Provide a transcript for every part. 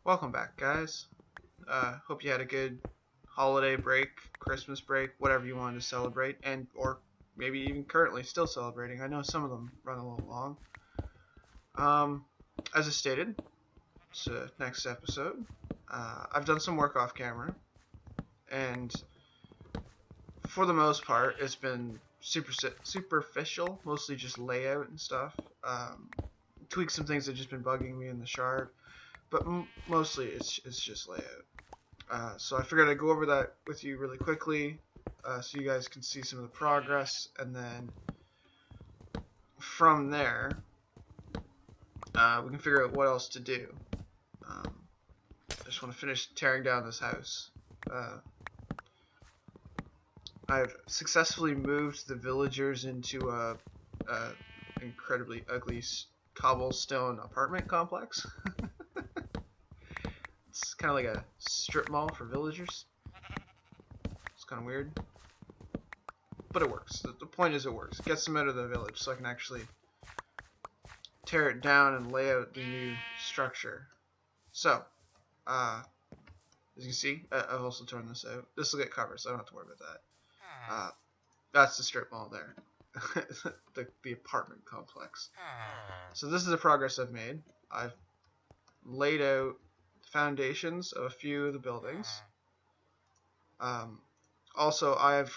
Welcome back, guys. Hope you had a good holiday break, Christmas break, whatever you wanted to celebrate, and or maybe even currently still celebrating. I know some of them run a little long. As I stated, it's next episode. I've done some work off camera, and for the most part, it's been superficial, mostly just layout and stuff. Tweak some things that have just been bugging me in the shard, but mostly it's just layout. So I figured I'd go over that with you really quickly, so you guys can see some of the progress, and then from there, we can figure out what else to do. I just want to finish tearing down this house. I've successfully moved the villagers into a incredibly ugly cobblestone apartment complex. It's kind of like a strip mall for villagers. It's kind of weird, but it works. The point is it works. It gets them out of the village so I can actually tear it down and lay out the new structure. So, as you can see, I've also torn this out. This will get covered, so I don't have to worry about that. That's the strip mall there. the apartment complex. So this is the progress I've made. I've laid out foundations of a few of the buildings. Also, I've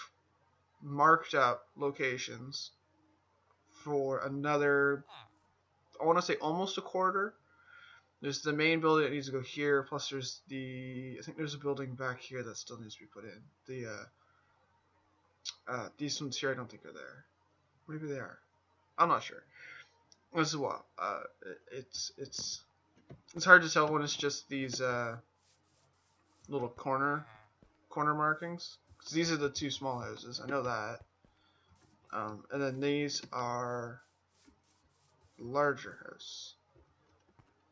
marked up locations for another, I want to say almost a quarter. There's the main building that needs to go here, plus there's I think there's a building back here that still needs to be put in. These ones here I don't think are there. Maybe they are. I'm not sure. This is what it's hard to tell when it's just these little corner markings. Because these are the two small houses. I know that. And then these are larger house.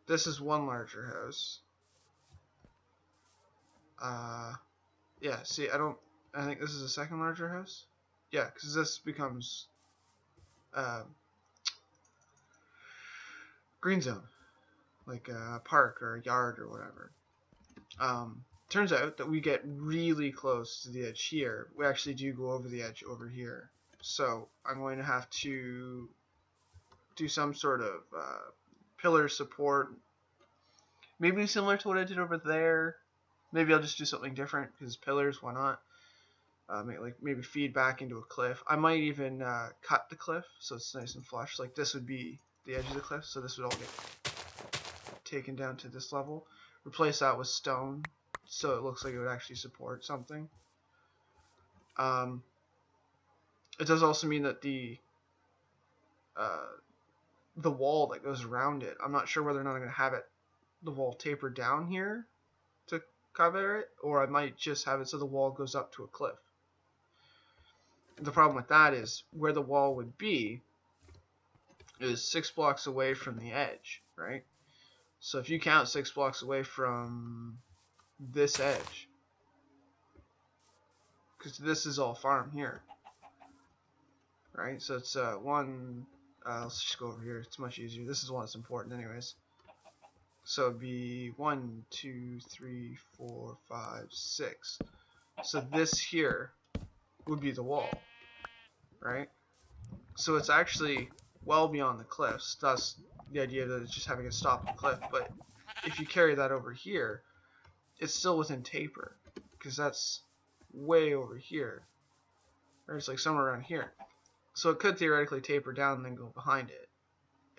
This is one larger house. Yeah, see, I think this is a second larger house. Yeah, because this becomes green zone, like a park or a yard or whatever. Turns out that we get really close to the edge here. We actually do go over the edge over here. So I'm going to have to do some sort of pillar support. Maybe similar to what I did over there. Maybe I'll just do something different because pillars, why not? Maybe feed back into a cliff. I might even cut the cliff so it's nice and flush. Like this would be the edge of the cliff, so this would all get taken down to this level. Replace that with stone so it looks like it would actually support something. It does also mean that the wall that goes around it, I'm not sure whether or not I'm going to have the wall taper down here to cover it, or I might just have it so the wall goes up to a cliff. The problem with that is where the wall would be is 6 blocks away from the edge, right? So if you count 6 blocks away from this edge, because this is all farm here, right? So it's one. Let's just go over here. It's much easier. This is one that's important, anyways. So it'd be 1, 2, 3, 4, 5, 6. So this here would be the wall, right? So it's actually well beyond the cliffs. Thus, the idea that it's just having it stop at the cliff. But if you carry that over here, it's still within taper, because that's way over here, or it's like somewhere around here. So it could theoretically taper down and then go behind it,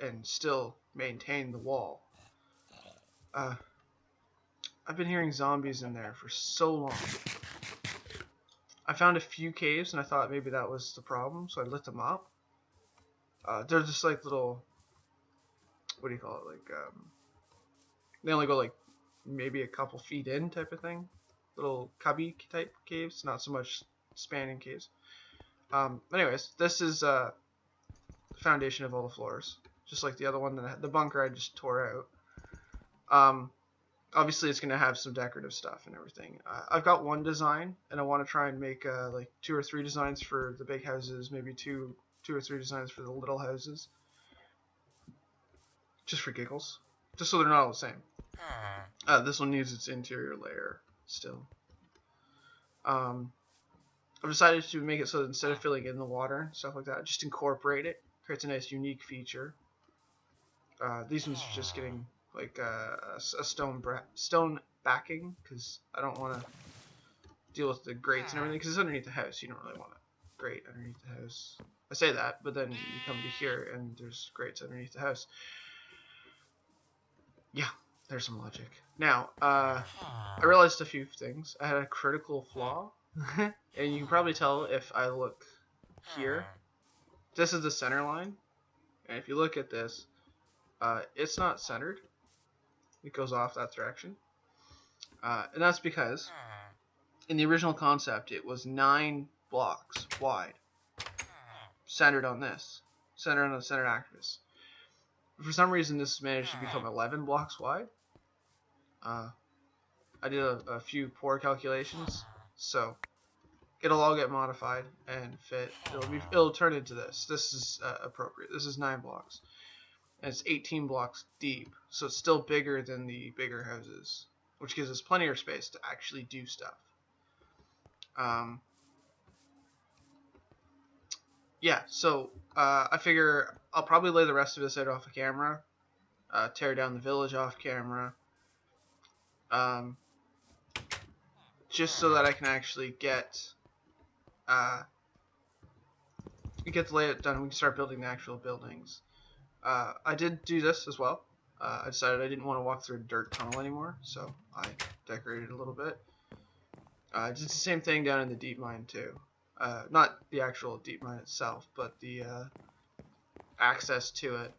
and still maintain the wall. I've been hearing zombies in there for so long. I found a few caves and I thought maybe that was the problem, so I lit them up. They're just like little, what do you call it, like, they only go like maybe a couple feet in type of thing. Little cubby type caves, not so much spanning caves. Anyways, this is the foundation of all the floors, just like the other one, the bunker I just tore out. Obviously it's going to have some decorative stuff and everything. I've got one design, and I want to try and make like 2 or 3 designs for the big houses, maybe two or three designs for the little houses, just for giggles. just so they're not all the same. This one needs its interior layer still. I've decided to make it so that instead of filling in the water and stuff like that, just incorporate it. Creates a nice unique feature. These ones are just getting like a stone backing because I don't want to deal with the grates and everything because it's underneath the house. You don't really want a grate underneath the house. I say that, but then you come to here and there's grates underneath the house. Yeah, there's some logic. Now, I realized a few things. I had a critical flaw, and you can probably tell if I look here. This is the center line, and if you look at this, it's not centered. It goes off that direction. And that's because in the original concept, it was 9 blocks wide, centered on this, centered on the center axis. For some reason, this managed to become 11 blocks wide. I did a few poor calculations, so it'll all get modified and fit. It'll turn into this. This is appropriate. This is 9 blocks, and it's 18 blocks deep, so it's still bigger than the bigger houses, which gives us plenty of space to actually do stuff. Yeah, so I figure I'll probably lay the rest of this out off camera, tear down the village off camera, just so that I can actually get the layout done. We can start building the actual buildings. I did do this as well. I decided I didn't want to walk through a dirt tunnel anymore, so I decorated a little bit. I did the same thing down in the deep mine too. Not the actual deep mine itself, but the access to it.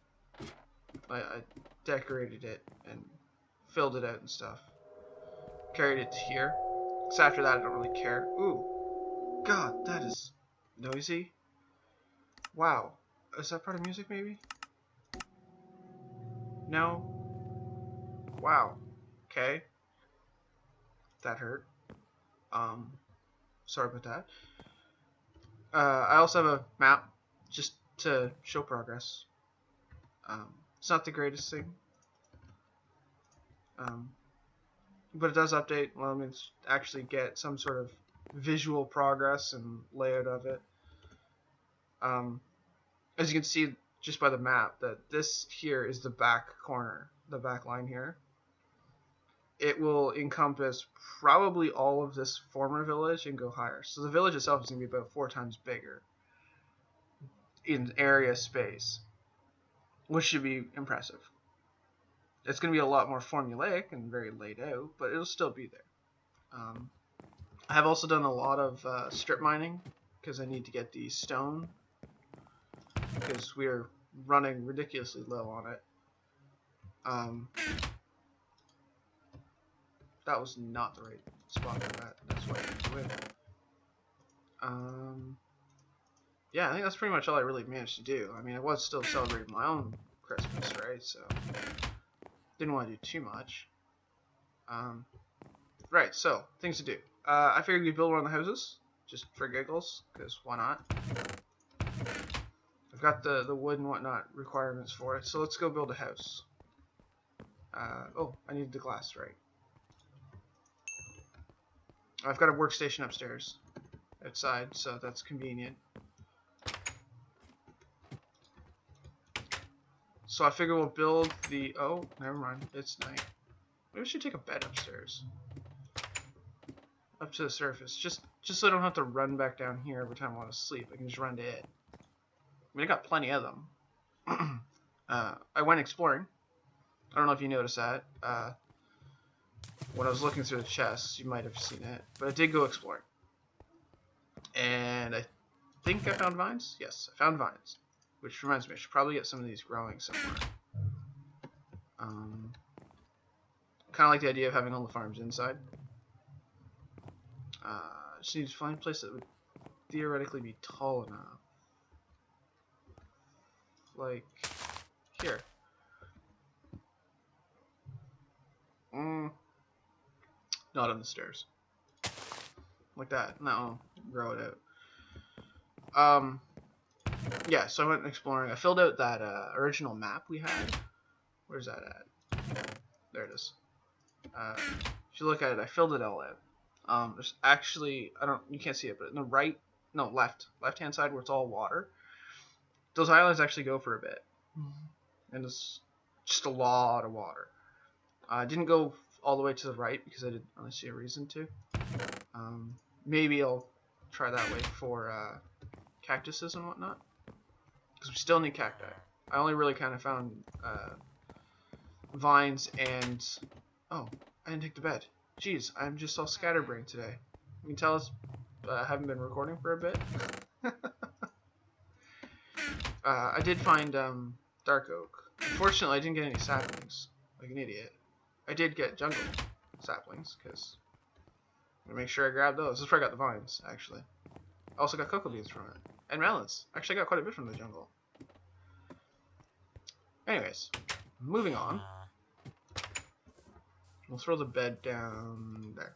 I decorated it and filled it out and stuff. Carried it to here. So after that, I don't really care. Ooh, God, that is noisy. Wow, is that part of music maybe? No. Wow. Okay. That hurt. Sorry about that. I also have a map just to show progress. It's not the greatest thing. But it does update. Well, I mean, actually get some sort of visual progress and layout of it. As you can see just by the map, that this here is the back corner, the back line here. It will encompass probably all of this former village and go higher. So the village itself is going to be about 4 times bigger in area space, which should be impressive. It's going to be a lot more formulaic and very laid out, but it'll still be there. I have also done a lot of strip mining because I need to get the stone because we are running ridiculously low on it. That was not the right spot for that. That's why I didn't do it. Yeah, I think that's pretty much all I really managed to do. I mean, I was still celebrating my own Christmas, right? So didn't want to do too much. Right, so things to do. I figured we'd build one of the houses just for giggles, because why not? I've got the wood and whatnot requirements for it, so let's go build a house. Oh, I needed the glass, right? I've got a workstation upstairs, outside, so that's convenient. So I figure we'll build the... Oh, never mind, it's night. Maybe we should take a bed upstairs. Up to the surface, just so I don't have to run back down here every time I want to sleep. I can just run to it. I mean, I got plenty of them. I went exploring. I don't know if you noticed that. When I was looking through the chests, you might have seen it. But I did go exploring. And I think I found vines? Yes, I found vines. Which reminds me, I should probably get some of these growing somewhere. Kind of like the idea of having all the farms inside. Just need to find a place that would theoretically be tall enough. Like here. Not on the stairs. Like that. No, grow it out. Yeah, so I went exploring. I filled out that original map we had. Where's that at? There it is. If you look at it, I filled it all in. There's actually, you can't see it, but in the left hand side where it's all water, those islands actually go for a bit, and it's just a lot of water. I didn't go all the way to the right because I didn't really see a reason to. Maybe I'll try that way for cactuses and whatnot, because we still need cacti. I only really kind of found vines and... Oh, I didn't take the bed. Jeez, I'm just all scatterbrained today. You can tell I haven't been recording for a bit. I did find dark oak. Unfortunately, I didn't get any saplings, like an idiot. I did get jungle saplings, because I'm gonna make sure I grab those. This is where I got the vines, actually. I also got cocoa beans from it. And melons. Actually, I got quite a bit from the jungle. Anyways, moving on. We'll throw the bed down there.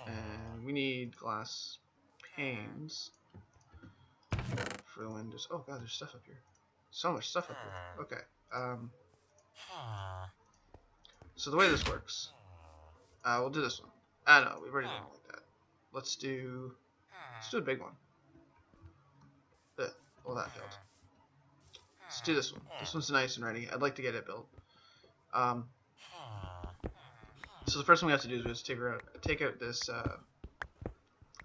And we need glass panes for the windows. Oh god, there's stuff up here. So much stuff up here. Okay. So the way this works, we'll do this one. No, we've already done it like that. Let's do a big one. Well, that failed. Let's do this one. This one's nice and ready. I'd like to get it built. So the first thing we have to do is take out this, I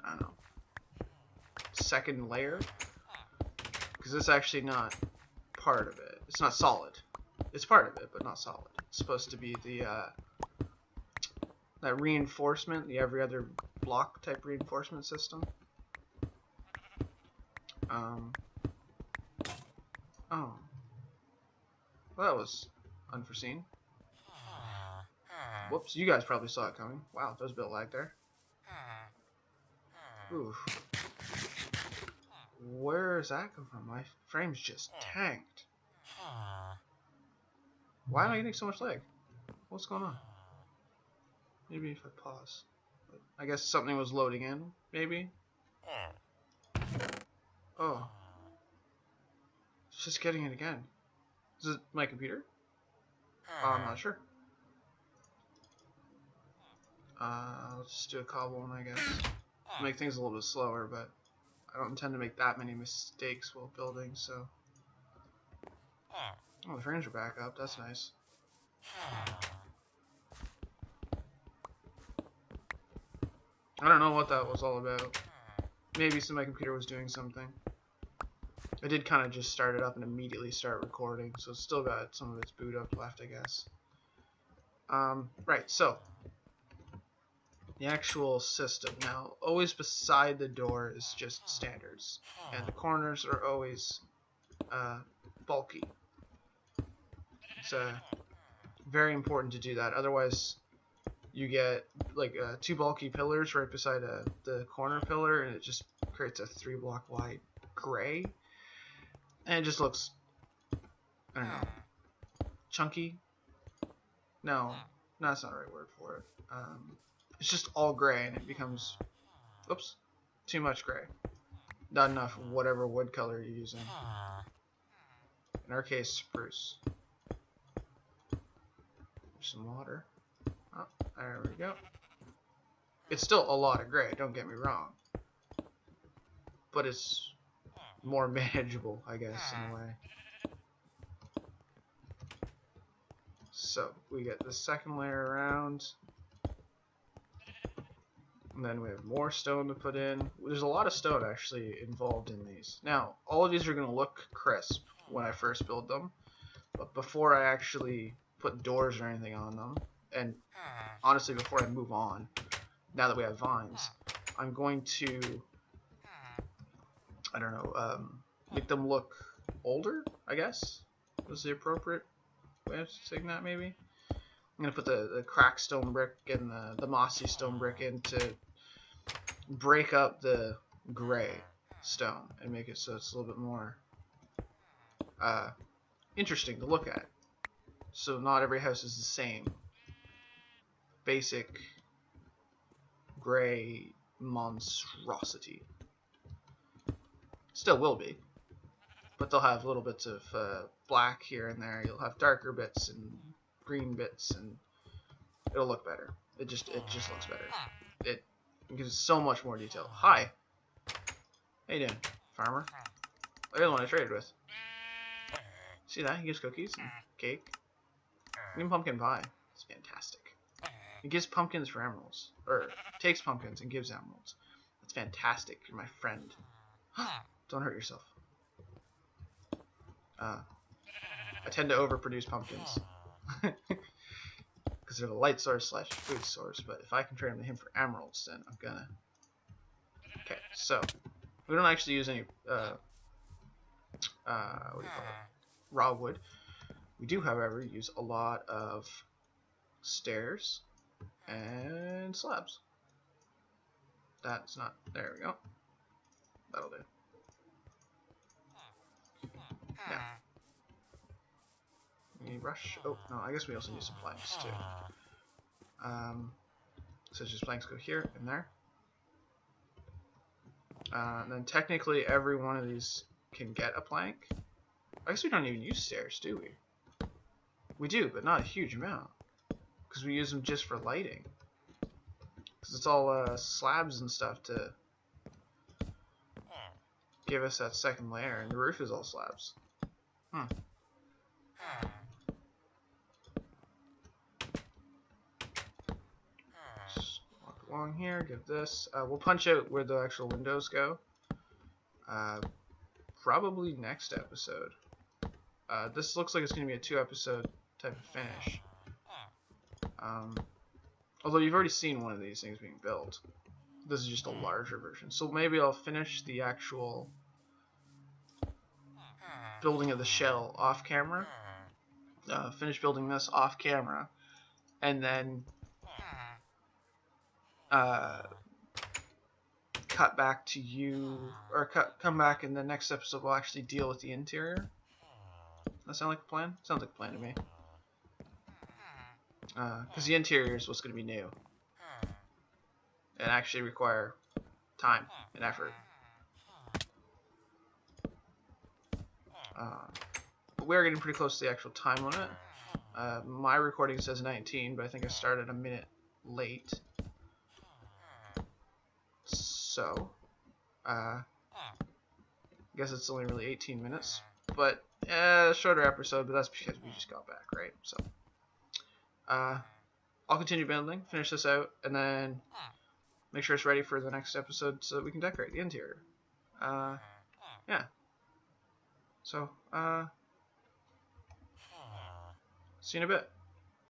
don't know, second layer, because it's actually not part of it. It's not solid. It's part of it, but not solid. It's supposed to be the that reinforcement, the every other block type reinforcement system. Oh. Well, that was unforeseen. Whoops, you guys probably saw it coming. Wow, there's a bit of lag there. Oof. Where is that come from? My frame's just tanked. Why am I getting so much lag? What's going on? Maybe if I pause. I guess something was loading in, maybe? Oh. It's just getting it again. Is it my computer? I'm not sure. Let's just do a cobble one, I guess. Make things a little bit slower, but I don't intend to make that many mistakes while building, so... Oh, the frames are back up. That's nice. I don't know what that was all about. Maybe my computer was doing something. I did kind of just start it up and immediately start recording, so it's still got some of its boot up left, I guess. Right, so the actual system. Now, always beside the door is just standards, and the corners are always bulky. It's very important to do that, otherwise you get like 2 bulky pillars right beside the corner pillar, and it just creates a 3-block wide gray, and it just looks, I don't know, chunky. No, that's not the right word for it. It's just all gray, and it becomes, oops, too much gray. Not enough whatever wood color you're using. In our case, spruce. There's some water. Oh, there we go. It's still a lot of gray, don't get me wrong. But it's more manageable, I guess, in a way. So, we get the second layer around. And then we have more stone to put in. There's a lot of stone actually involved in these. Now, all of these are going to look crisp when I first build them. But before I actually put doors or anything on them, and honestly before I move on, now that we have vines, I'm going to, I don't know, make them look older, I guess, was the appropriate way of saying that, maybe. I'm going to put the cracked stone brick and the mossy stone brick in to break up the gray stone and make it so it's a little bit more interesting to look at. So not every house is the same basic gray monstrosity. Still will be, but they'll have little bits of black here and there. You'll have darker bits and green bits, and it'll look better. It just looks better. It gives so much more detail. Hi. How you doing, farmer? Look at the one I traded with. See that? He gives cookies and cake. Even pumpkin pie. It's fantastic. He gives pumpkins for emeralds. Or takes pumpkins and gives emeralds. That's fantastic. You're my friend. Don't hurt yourself. I tend to overproduce pumpkins. Because they're the light source / food source. But if I can trade them to him for emeralds, then I'm gonna... Okay, so... We don't actually use any... what do you call it? Raw wood. We do, however, use a lot of stairs and slabs. That's not... There we go. That'll do. Yeah. We rush... Oh, no, I guess we also use some planks, too. So just planks go here and there. Then technically every one of these can get a plank. I guess we don't even use stairs, do we? We do, but not a huge amount. Because we use them just for lighting. Because it's all slabs and stuff to give us that second layer. And the roof is all slabs. Just walk along here, give this. We'll punch out where the actual windows go. Probably next episode. This looks like it's going to be a 2-episode type of finish. Although you've already seen one of these things being built. This is just a larger version. So maybe I'll finish the actual building of the shell off camera. Finish building this off camera. And then cut back to you, or come back in the next episode. We'll actually deal with the interior. That sound like a plan? Sounds like a plan to me. Because the interior is what's going to be new. And actually require time and effort. But we're getting pretty close to the actual time limit. My recording says 19, but I think I started a minute late. So, I guess it's only really 18 minutes. But, shorter episode, but that's because we just got back, right? So, I'll continue building, finish this out, and then make sure it's ready for the next episode so that we can decorate the interior. Yeah. So, see you in a bit.